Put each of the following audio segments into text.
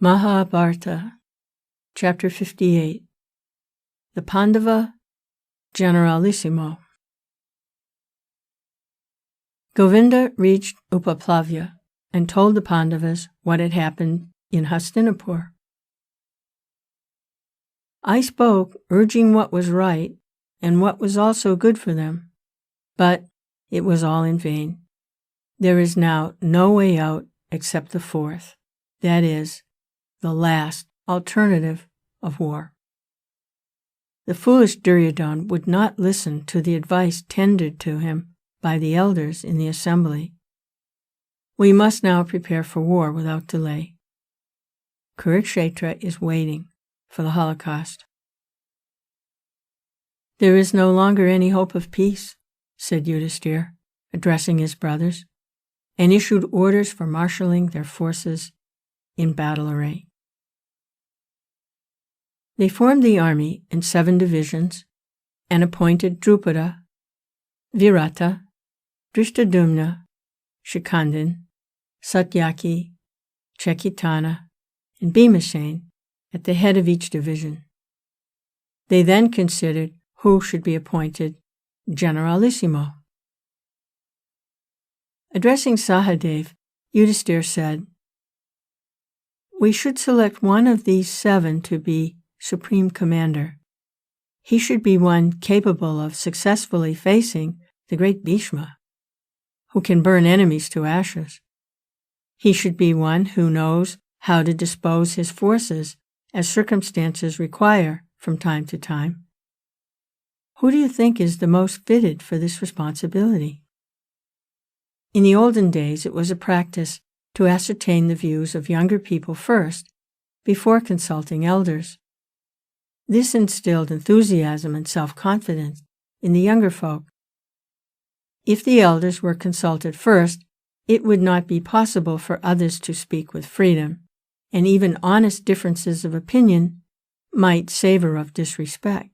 Mahabharata, Chapter 58. The Pandava, Generalissimo. Govinda reached Upaplavya and told the Pandavas what had happened in Hastinapur. I spoke, urging what was right and what was also good for them, but it was all in vain. There is now no way out except the fourth, that is, the last alternative of war. The foolish Duryodhana would not listen to the advice tendered to him by the elders in the assembly. We must now prepare for war without delay. Kurukshetra is waiting for the Holocaust. There is no longer any hope of peace, said Yudhisthira, addressing his brothers, and issued orders for marshalling their forces in battle array. They formed the army in 7 divisions and appointed Drupada, Virata, Drishtadyumna, Shikandin, Satyaki, Chekitana, and Bhimasen at the head of each division. They then considered who should be appointed Generalissimo. Addressing Sahadev, Yudhisthira said, "We should select one of these 7 to be Supreme Commander. He should be one capable of successfully facing the great Bhishma, who can burn enemies to ashes. He should be one who knows how to dispose his forces as circumstances require from time to time. Who do you think is the most fitted for this responsibility?" In the olden days, it was a practice to ascertain the views of younger people first, before consulting elders. This instilled enthusiasm and self-confidence in the younger folk. If the elders were consulted first, it would not be possible for others to speak with freedom, and even honest differences of opinion might savor of disrespect.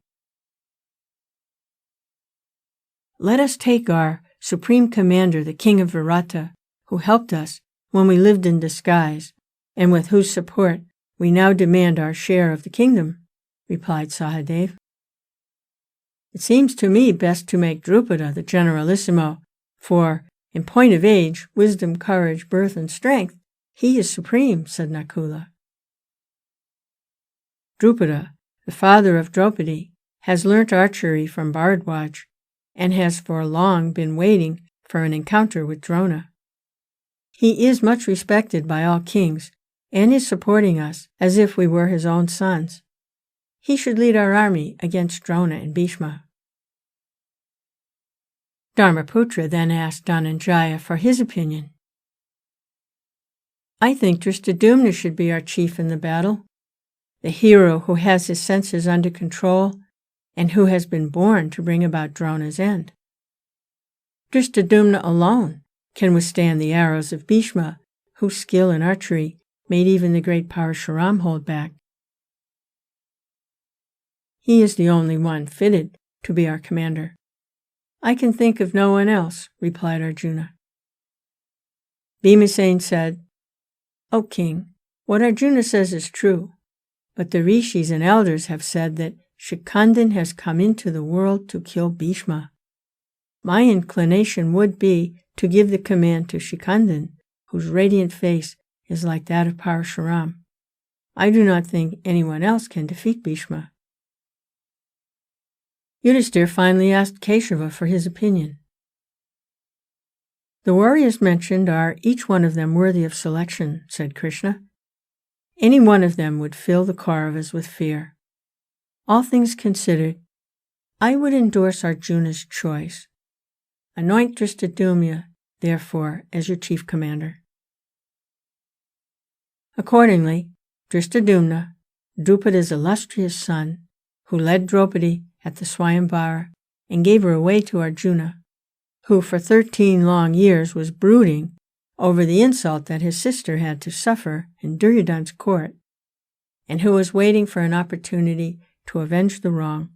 Let us take our Supreme Commander, the King of Virata, who helped us when we lived in disguise, and with whose support we now demand our share of the kingdom, replied Sahadev. It seems to me best to make Drupada the Generalissimo, for, in point of age, wisdom, courage, birth, and strength, he is supreme, said Nakula. Drupada, the father of Draupadi, has learnt archery from Bharadwaj, and has for long been waiting for an encounter with Drona. He is much respected by all kings, and is supporting us as if we were his own sons. He should lead our army against Drona and Bhishma. Dharmaputra then asked Dhananjaya for his opinion. I think Drishtadyumna should be our chief in the battle, the hero who has his senses under control and who has been born to bring about Drona's end. Drishtadyumna alone can withstand the arrows of Bhishma, whose skill in archery made even the great Parashuram hold back. He is the only one fitted to be our commander. I can think of no one else, replied Arjuna. Bhimasen said, O king, what Arjuna says is true, but the rishis and elders have said that Shikandin has come into the world to kill Bhishma. My inclination would be to give the command to Shikandin, whose radiant face is like that of Parashuram. I do not think anyone else can defeat Bhishma. Yudhisthira finally asked Keshava for his opinion. The warriors mentioned are each one of them worthy of selection, said Krishna. Any one of them would fill the Kauravas with fear. All things considered, I would endorse Arjuna's choice. Anoint Drishtadyumna, therefore, as your chief commander. Accordingly, Drishtadyumna, Drupada's illustrious son, who led Draupadi at the Swayamvara and gave her away to Arjuna, who for 13 long years was brooding over the insult that his sister had to suffer in Duryodhana's court, and who was waiting for an opportunity to avenge the wrong,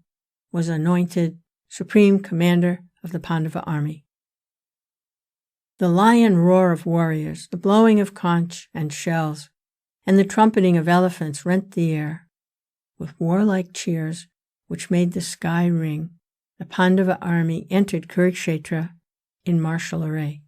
was anointed supreme commander of the Pandava army. The lion roar of warriors, the blowing of conch and shells, and the trumpeting of elephants rent the air. With warlike cheers, which made the sky ring, the Pandava army entered Kurukshetra in martial array.